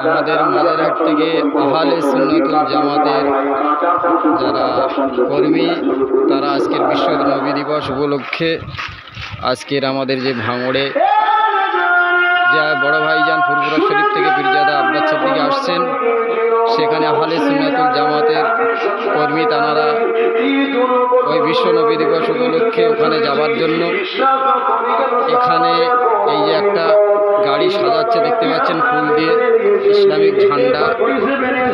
আমাদের মাজারহাট থেকে আহলে সুন্নাতুল জামাতের যারা কর্মী তারা আজকের বিশ্ব নবী দিবস উপলক্ষে আজকের আমাদের যে ভাঙড়ে যা বড় ভাইজান ফুরফুরা শরীফ থেকে পীরজাদা আব্বাস সিদ্দিকী আসছেন, সেখানে আহলে সুন্নাতুল জামাতের কর্মী তারা ওই বিশ্ব নবী দিবস উপলক্ষে ওখানে যাওয়ার জন্য এখানে এই যে একটা গাড়ি সাজাচ্ছে দেখতে পাচ্ছেন, ফুল দিয়ে ইসলামিক ঝান্ডা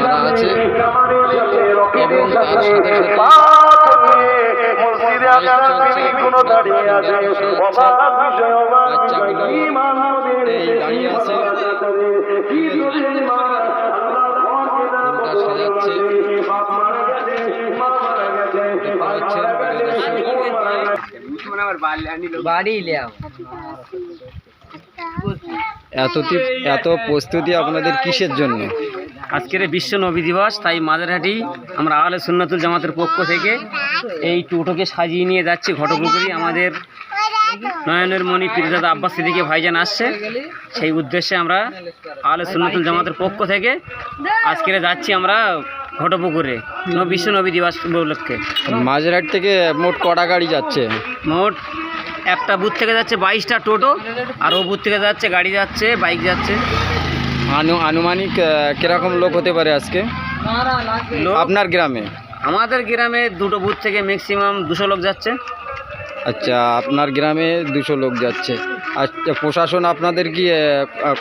মারা আছে এবং তার সাথে সাথে বাচ্চাগুলো এই দাঁড়িয়ে আছে, সাজাচ্ছে এত প্রস্তুতি আপনাদের কিসের জন্য? আজকের বিশ্ব নবী দিবস, তাই মাজারহাটি আমরা আহলে সুন্নাতুল জামাতের পক্ষ থেকে এই টোটোকে সাজিয়ে নিয়ে যাচ্ছি ঘটপুকুরি। আমাদের নয়নের মণি পীরজাদা আব্বাস সিদ্দিকী ভাইজান আসছে, সেই উদ্দেশ্যে আমরা আহলে সুন্নাতুল জামাতের পক্ষ থেকে আজকে যাচ্ছি আমরা ঘটপুকুরে বিশ্ব নবী দিবস উপলক্ষে। মাজারহাট থেকে মোট কটা গাড়ি যাচ্ছে? মোট একটা বুথ থেকে যাচ্ছে 22টা টোটো, আর ও বুথ থেকে যাচ্ছে গাড়ি যাচ্ছে, বাইক যাচ্ছে। আনুমানিক কিরকম লোক হতে পারে আজকে আপনার গ্রামে? আমাদের গ্রামে দুটো বুথ থেকে ম্যাক্সিমাম 200 লোক যাচ্ছে। আচ্ছা, আপনার গ্রামে 200 লোক যাচ্ছে। আচ্ছা, প্রশাসন আপনাদের কি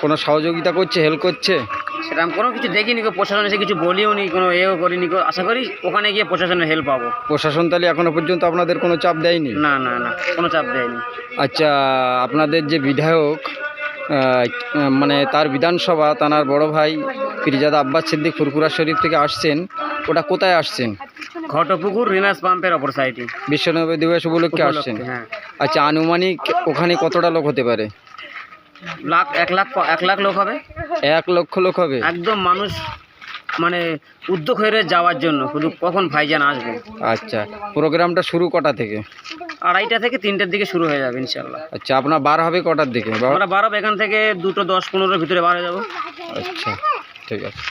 কোনো সহযোগিতা করছে, হেল্প করছে? সেরকম কোনো কিছু দেখিনি, প্রশাসন এসে কিছু বলিও নি, কোনো এও করিনি। আশা করি ওখানে গিয়ে প্রশাসনের হেল্প পাবো। প্রশাসন তাহলে এখনো পর্যন্ত আপনাদের কোনো চাপ দেয়নি? না না না, কোনো চাপ দেয়নি। আচ্ছা, আপনাদের যে বিধায়ক মানে তার বিধানসভা তার বড় ভাই পীরজাদা আব্বাস সিদ্দিকী ফুরফুরা শরীফ থেকে আসছেন, ওটা কোথায় আসছেন? ঘটপুকুর রিনাস পাম্পের অপর সাইডে বিশ্ব নবী দিবস উপলক্ষে আসছেন। হ্যাঁ। আচ্ছা, আনুমানিক ওখানে কতটা লোক হতে পারে? 1 লাখ লোক হবে। 1 লক্ষ লোক হবে? একদম মানুষ মানে উদ্যোগ হয়ে যাওয়ার জন্য, শুধু কখন ভাইজান আসবে। আচ্ছা, প্রোগ্রামটা শুরু কটা থেকে? 2:30 থেকে 3টের দিকে শুরু হয়ে যাবে ইনশাল্লাহ। আচ্ছা, আপনার বার হবে কটার দিকে? আমরা 12 এখান থেকে 2:10-15 ভিতরে বার হয়ে যাবো। আচ্ছা, ঠিক আছে।